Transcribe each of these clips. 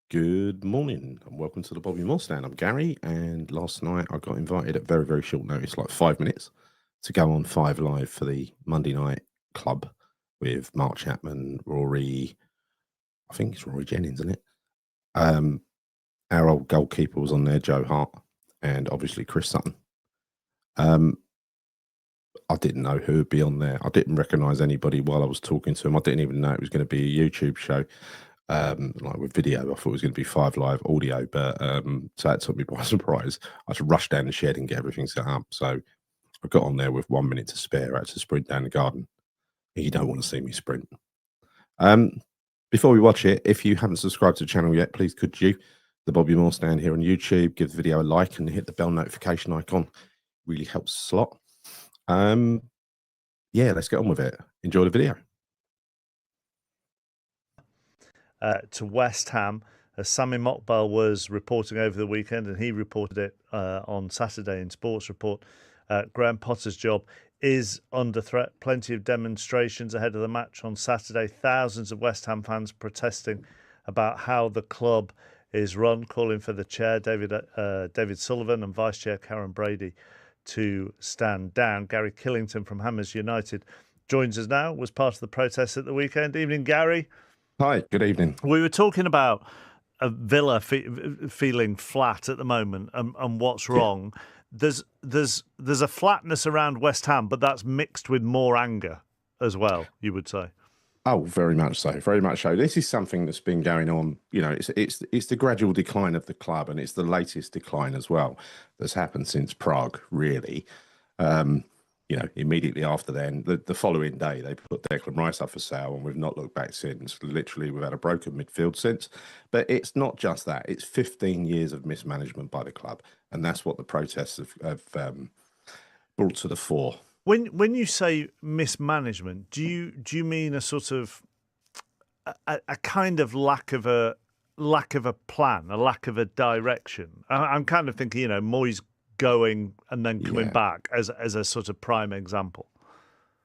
Good morning and welcome to the Bobby Moore Stand. I'm Gary, and last night I got invited at very, very short notice, like 5 minutes, to go on 5 Live for the Monday Night Club with Mark Chapman, Rory, I think it's Rory Jennings, isn't it? Our old goalkeeper was on there, Joe Hart, and obviously Chris Sutton. I didn't know who would be on there. I didn't recognise anybody while I was talking to him. I didn't even know it was going to be a YouTube show. Like with video, I thought it was going to be 5 Live audio, but so that took me by surprise. I had to rush down the shed and get everything set up. So I got on there with 1 minute to spare. I had to sprint down the garden. You don't want to see me sprint. Before we watch it, if you haven't subscribed to the channel yet, please could you? The Bobby Moore Stand here on YouTube. Give the video a like and hit the bell notification icon. Really helps a lot. Yeah, let's get on with it. Enjoy the video. To West Ham. Sami Mokbel was reporting over the weekend, and he reported it on Saturday in Sports Report. Graham Potter's job is under threat. Plenty of demonstrations ahead of the match on Saturday. Thousands of West Ham fans protesting about how the club is run, calling for the chair, David Sullivan, and Vice Chair Karen Brady to stand down. Gary Killington from Hammers United joins us now, was part of the protest at the weekend. Evening, Gary. Hi, good evening. We were talking about Villa feeling flat at the moment and what's wrong. There's a flatness around West Ham, but that's mixed with more anger as well, you would say. Oh, very much so. Very much so. This is something that's been going on. You know, it's the gradual decline of the club, and it's the latest decline as well that's happened since Prague, really. You know, immediately after then, the following day, they put Declan Rice up for sale, and we've not looked back since. Literally, we've had a broken midfield since. But it's not just that. It's 15 years of mismanagement by the club, and that's what the protests have brought to the fore. When you say mismanagement, do you mean a sort of a kind of lack of a plan, a lack of a direction? I'm kind of thinking, Moyes going and then coming back as a sort of prime example.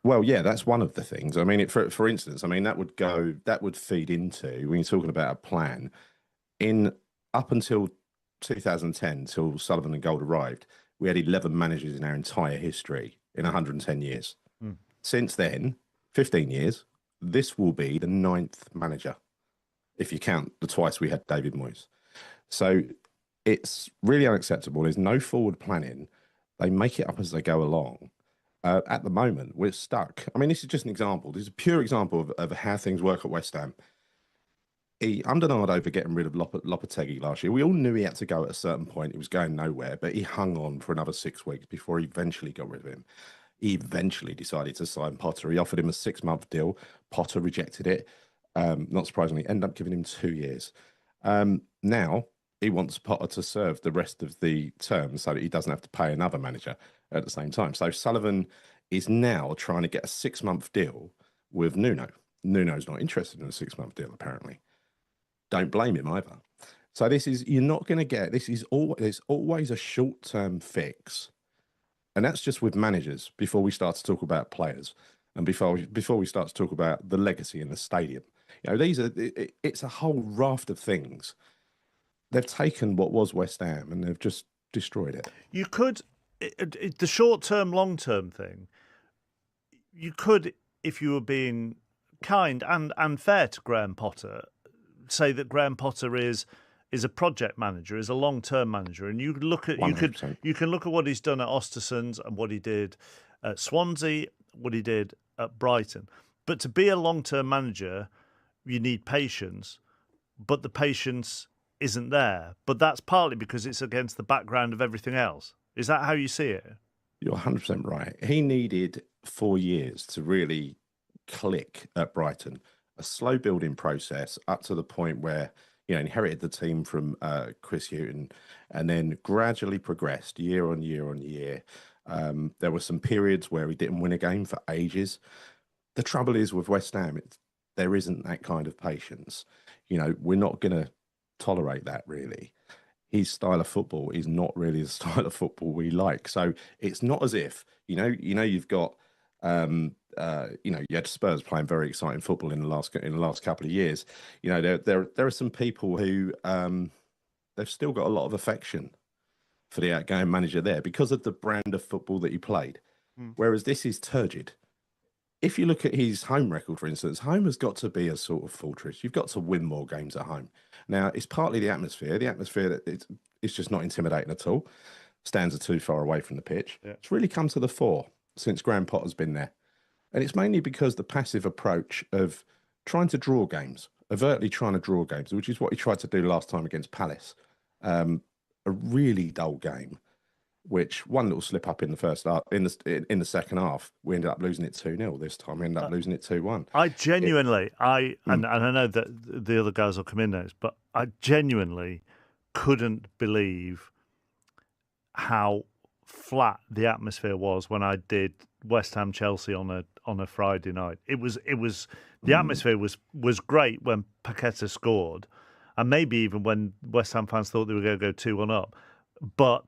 Well, yeah, that's one of the things. I mean, for instance, I mean that would feed into when you're talking about a plan. Up until 2010, till Sullivan and Gold arrived, we had 11 managers in our entire history in 110 years. Since then, 15 years, this will be the 9th manager, if you count the twice we had David Moyes. So it's really unacceptable. There's no forward planning. They make it up as they go along. At the moment, we're stuck. I mean, this is just an example. This is a pure example of how things work at West Ham. He undenied over getting rid of Lopetegui last year. We all knew he had to go at a certain point. He was going nowhere, but he hung on for another 6 weeks before he eventually got rid of him. He eventually decided to sign Potter. He offered him a 6-month deal. Potter rejected it. Not surprisingly, ended up giving him 2 years. Now he wants Potter to serve the rest of the term so that he doesn't have to pay another manager at the same time. So Sullivan is now trying to get a 6-month deal with Nuno. Nuno's not interested in a 6-month deal, apparently. Don't blame him either. So you're not going to get, there's always a short-term fix. And that's just with managers before we start to talk about players and before we start to talk about the legacy in the stadium. You know, it's a whole raft of things. They've taken what was West Ham and they've just destroyed it. You could, the short-term, long-term thing, you could, if you were being kind and fair to Graham Potter, say that Graham Potter is a project manager, is a long-term manager, and you look at 100%. you can look at what he's done at Ostersunds and what he did at Swansea, what he did at Brighton. But to be a long-term manager, you need patience, but the patience isn't there. But that's partly because it's against the background of everything else. Is that how you see it? You're 100% right. He needed 4 years to really click at Brighton. A slow building process up to the point where, you know, inherited the team from Chris Sutton and then gradually progressed year on year on year. There were some periods where he didn't win a game for ages. The trouble is with West Ham, there isn't that kind of patience. You know, we're not going to tolerate that really. His style of football is not really the style of football we like. So it's not as if, you've got You had Spurs playing very exciting football in the last couple of years. There are some people who they've still got a lot of affection for the outgoing manager there because of the brand of football that he played. Whereas this is turgid. If you look at his home record, for instance, home has got to be a sort of fortress. You've got to win more games at home. Now, it's partly the atmosphere. The atmosphere that it's just not intimidating at all. Stands are too far away from the pitch. Yeah. It's really come to the fore since Graham Potter's been there. And it's mainly because the passive approach of trying to draw games, overtly trying to draw games, which is what he tried to do last time against Palace. A really dull game, which one little slip up in the first half, in the second half, we ended up losing it 2-0. This time we ended up losing it 2-1. I genuinely, and I know that the other guys will come in next, but I genuinely couldn't believe how flat the atmosphere was when I did West Ham Chelsea on a Friday night. It was the atmosphere was great when Paqueta scored, and maybe even when West Ham fans thought they were going to go 2-1 up. But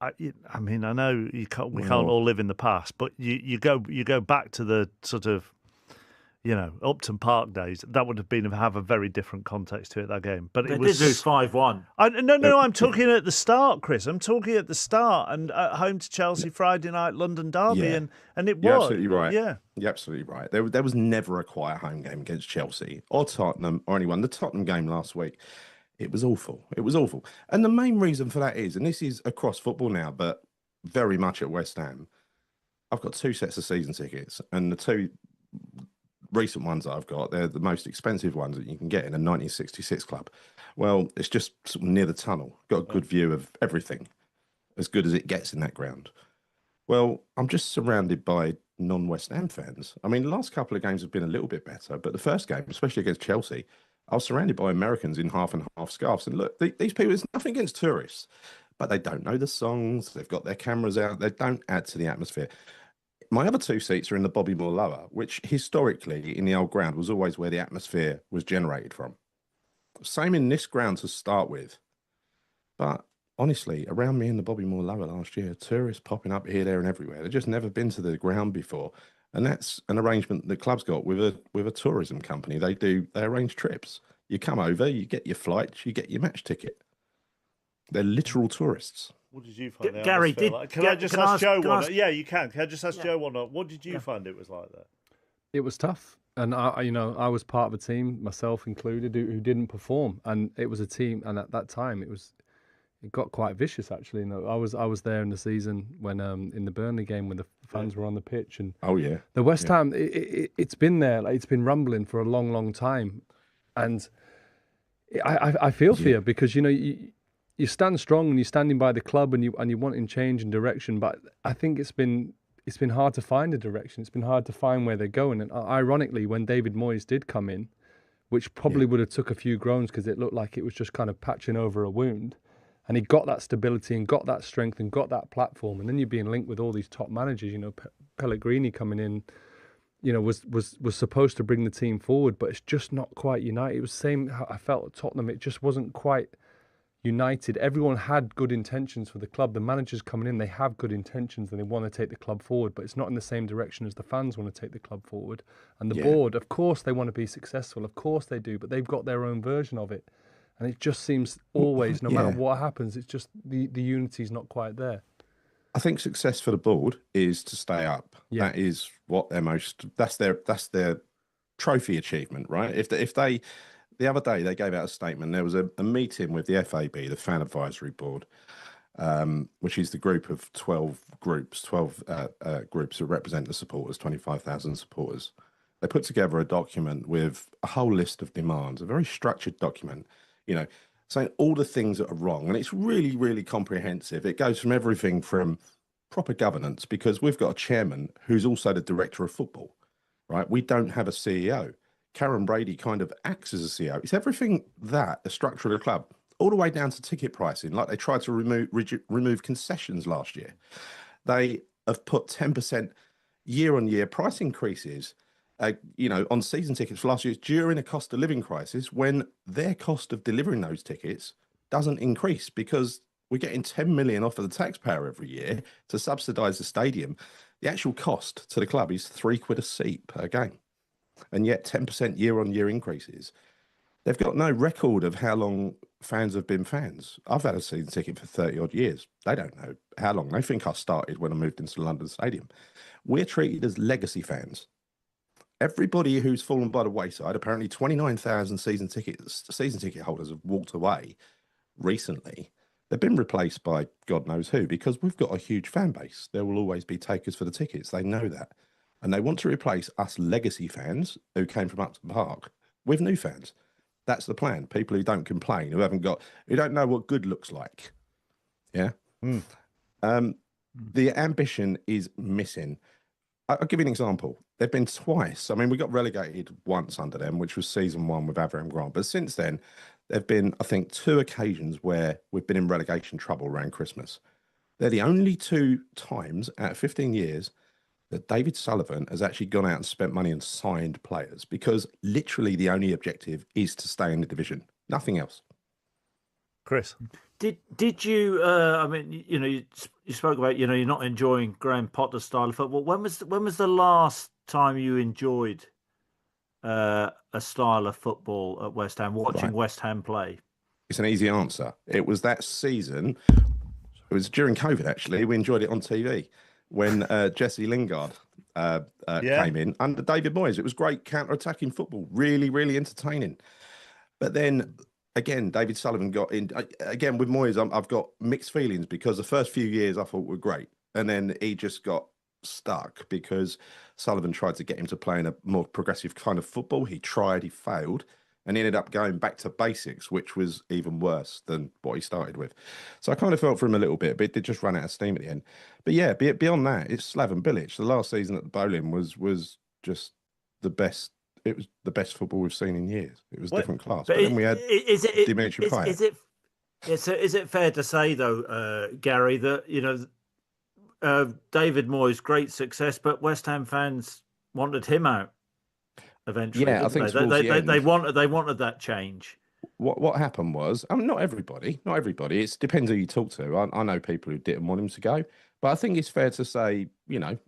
I mean, I know we can't all live in the past, but you go back to the sort of, Upton Park days. That would have a very different context to it, that game. But they did lose 5-1. No, I'm talking at the start, Chris. I'm talking at the start and at home to Chelsea Friday night London derby, and it was. You're absolutely right. Yeah, you're absolutely right. There was never a quiet home game against Chelsea or Tottenham or anyone. The Tottenham game last week, it was awful. It was awful. And the main reason for that is, and this is across football now, but very much at West Ham, I've got 2 sets of season tickets, and the 2 recent ones that I've got, they're the most expensive ones that you can get in a 1966 club. Well, it's just sort of near the tunnel. Got a good view of everything, as good as it gets in that ground. Well, I'm just surrounded by non-West Ham fans. I mean, the last couple of games have been a little bit better, but the first game, especially against Chelsea, I was surrounded by Americans in half and half scarves. And look, these people, it's nothing against tourists, but they don't know the songs. They've got their cameras out. They don't add to the atmosphere. My other 2 seats are in the Bobby Moore Lower, which historically in the old ground was always where the atmosphere was generated from. Same in this ground to start with. But honestly, around me in the Bobby Moore Lower last year, tourists popping up here, there and everywhere. They've just never been to the ground before. And that's an arrangement the club's got with a tourism company. They arrange trips. You come over, you get your flights, you get your match ticket. They're literal tourists. What did you find? Gary, Can I just ask Joe one? Yeah, you can. Can I just ask Joe one? What did you find it was like there? It was tough, and I was part of a team, myself included, who didn't perform, and it was a team, and at that time it got quite vicious actually. I was there in the season when in the Burnley game when the fans were on the pitch, and the West Ham it's been there, it's been rumbling for a long time, and I feel for you because you stand strong and you're standing by the club and you're wanting change and direction, but I think it's been hard to find a direction. It's been hard to find where they're going. And ironically, when David Moyes did come in, which probably would have took a few groans because it looked like it was just kind of patching over a wound, and he got that stability and got that strength and got that platform, and then you're being linked with all these top managers. Pellegrini coming in, was supposed to bring the team forward, but it's just not quite united. It was the same how I felt at Tottenham. It just wasn't quite united. Everyone had good intentions for the club. The managers coming in, they have good intentions and they want to take the club forward, but it's not in the same direction as the fans want to take the club forward. And the board, of course, they want to be successful. Of course they do, but they've got their own version of it. And it just seems always, no matter what happens, it's just the unity's not quite there. I think success for the board is to stay up. Yeah. That is what that's their trophy achievement, right? If they the other day, they gave out a statement. There was a meeting with the FAB, the Fan Advisory Board, which is the group of 12 groups that represent the supporters, 25,000 supporters. They put together a document with a whole list of demands, a very structured document, saying all the things that are wrong. And it's really, really comprehensive. It goes from everything from proper governance, because we've got a chairman who's also the director of football, right? We don't have a CEO. Karen Brady kind of acts as a CEO. It's everything the structure of the club, all the way down to ticket pricing. Like they tried to remove concessions last year. They have put 10% year-on-year price increases, on season tickets for last year during a cost of living crisis, when their cost of delivering those tickets doesn't increase because we're getting 10 million off of the taxpayer every year to subsidise the stadium The actual cost to the club is £3 a seat per game, and yet 10% year-on-year increases. They've got no record of how long fans have been fans. I've had a season ticket for 30 odd years. They don't know how long. They think I started when I moved into the London Stadium. We're treated as legacy fans. Everybody who's fallen by the wayside, apparently 29,000 season ticket holders have walked away recently. They've been replaced by God knows who, because we've got a huge fan base. There will always be takers for the tickets. They know that. And they want to replace us legacy fans who came from Upton Park with new fans. That's the plan. People who don't complain, who don't know what good looks like. Yeah. The ambition is missing. I'll give you an example. They've been twice. I mean, we got relegated once under them, which was season 1 with Avram Grant. But since then, there've been, I think, 2 occasions where we've been in relegation trouble around Christmas. They're the only 2 times out of 15 years that David Sullivan has actually gone out and spent money and signed players, because literally the only objective is to stay in the division, nothing else. Chris, did you? I mean, you spoke about you're not enjoying Graham Potter's style of football. When was the last time you enjoyed a style of football at West Ham, watching West Ham play? It's an easy answer. It was that season. It was during COVID, actually. We enjoyed it on TV when Jesse Lingard came in under David Moyes. It was great counter-attacking football, really, really entertaining. But then, again, David Sullivan got in. Again, with Moyes, I've got mixed feelings, because the first few years I thought were great. And then he just got stuck because Sullivan tried to get him to play in a more progressive kind of football. He tried, he failed, and he ended up going back to basics, which was even worse than what he started with. So I kind of felt for him a little bit, but it did just run out of steam at the end. But yeah, beyond that, it's Slaven Bilic. The last season at the Bowling was just the best. It was the best football we've seen in years. It was a different class. But then we had Dimitri Payet. Is it fair to say, though, Gary, that David Moyes' great success, but West Ham fans wanted him out eventually? Yeah, I think they wanted that change. What happened was, not everybody. It depends who you talk to. I know people who didn't want him to go, but I think it's fair to say,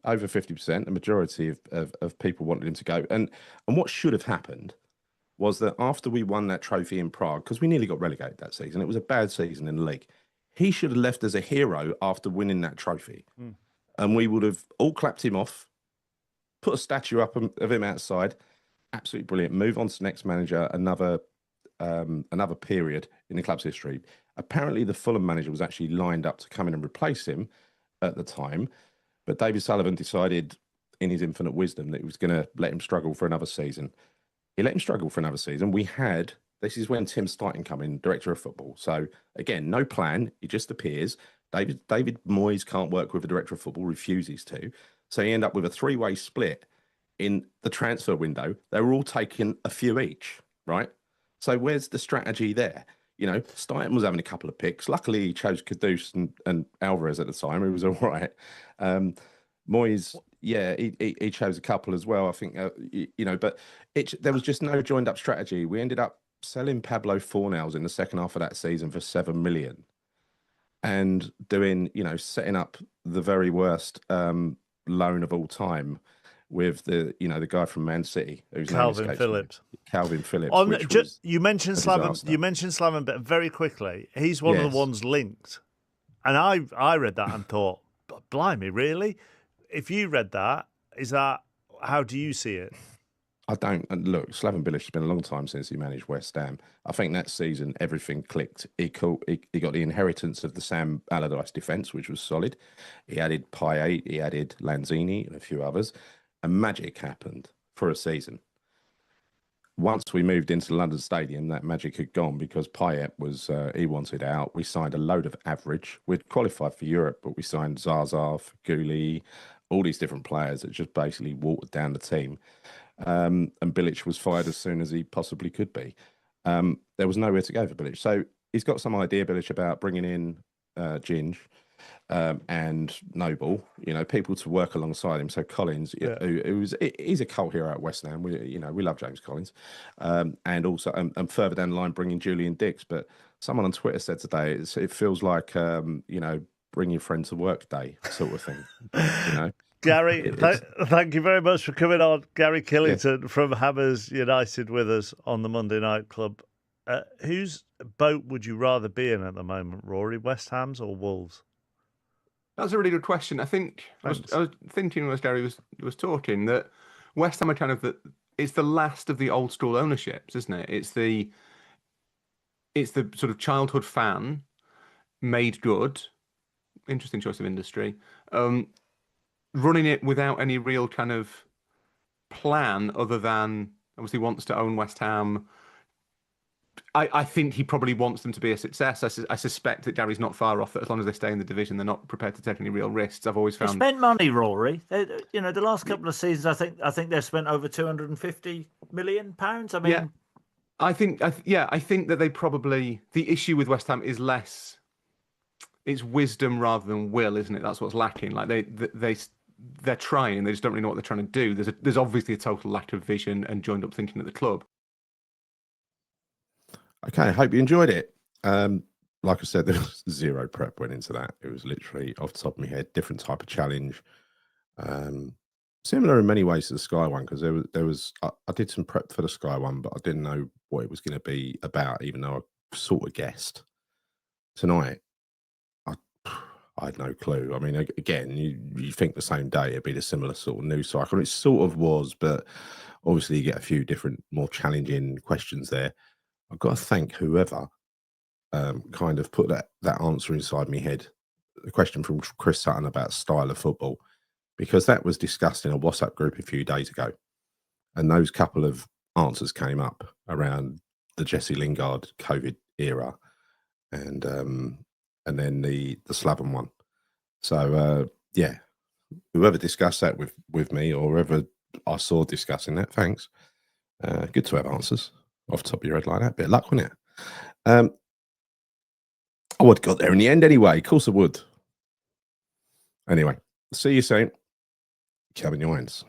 over 50%, the majority of people wanted him to go. And what should have happened was that after we won that trophy in Prague, because we nearly got relegated that season, it was a bad season in the league. He should have left as a hero after winning that trophy. And we would have all clapped him off, put a statue up of him outside. Absolutely brilliant. Move on to the next manager, another period in the club's history. Apparently, the Fulham manager was actually lined up to come in and replace him at the time. But David Sullivan decided, in his infinite wisdom, that he was going to let him struggle for another season. He let him struggle for another season. This is when Tim Stighton came in, director of football. So again, no plan. He just appears. David Moyes can't work with the director of football, refuses to. So he ended up with a 3-way split in the transfer window. They were all taking a few each, right? So where's the strategy there? Stighton was having a couple of picks. Luckily, he chose Kudus and Alvarez at the time. It was all right. Moyes, he chose a couple as well, I think, but there was just no joined up strategy. We ended up selling Pablo Fornals in the second half of that season for 7 million and doing, setting up the very worst loan of all time with the guy from Man City, whose Calvin Phillips. You mentioned Slaven, but very quickly, he's one of the ones linked. And I read that and thought, blimey, really? If you read that, how do you see it? I don't. And look, Slaven Bilic has been a long time since he managed West Ham. I think that season everything clicked. He got the inheritance of the Sam Allardyce defence, which was solid. He added Payet, he added Lanzini and a few others. And magic happened for a season. Once we moved into the London Stadium, that magic had gone because Payet was, he wanted out. We signed a load of average. We'd qualified for Europe, but we signed Zaza, Feghouli, all these different players that just basically watered down the team. And Bilic was fired as soon as he possibly could be. There was nowhere to go for Bilic. So he's got some idea, Bilic, about bringing in Ginge. And Noble, people to work alongside him. So Collins, he's a cult hero at West Ham. We love James Collins, and also and further down the line, bringing Julian Dix. But someone on Twitter said today, it feels like bring your friend to work day sort of thing. Gary, thank you very much for coming on. Gary Killington from Hammers United with us on the Monday Night Club. Whose boat would you rather be in at the moment, Rory? West Ham's or Wolves? That's a really good question. I think I was thinking as Gary was talking that West Ham are kind of it's the last of the old school ownerships, isn't it? It's the sort of childhood fan made good. Interesting choice of industry. Running it without any real kind of plan other than obviously wants to own West Ham. I think he probably wants them to be a success. I suspect that Gary's not far off that as long as they stay in the division, they're not prepared to take any real risks. I've always found they spent money, Rory. The last couple of seasons, I think they've spent over £250 million. I mean, yeah, I think that they probably, the issue with West Ham is less, it's wisdom rather than will, isn't it? That's what's lacking. Like they're trying, they just don't really know what they're trying to do. There's obviously a total lack of vision and joined up thinking at the club. Okay, I hope you enjoyed it. Like I said, there was zero prep went into that. It was literally off the top of my head, different type of challenge. Similar in many ways to the Sky one, because there was I did some prep for the Sky one, but I didn't know what it was going to be about, even though I sort of guessed. Tonight, I had no clue. I mean, again, you think the same day it'd be a similar sort of news cycle. It sort of was, but obviously you get a few different, more challenging questions there. I've got to thank whoever kind of put that answer inside my head. The question from Chris Sutton about style of football, because that was discussed in a WhatsApp group a few days ago, and those couple of answers came up around the Jesse Lingard COVID era, and then the Slaven one. So yeah, whoever discussed that with me, or whoever I saw discussing that, thanks. Good to have answers off the top of your head like that. Bit of luck, wouldn't it? I would have got there in the end anyway. Of course I would. Anyway, see you soon. Kevin Yoines.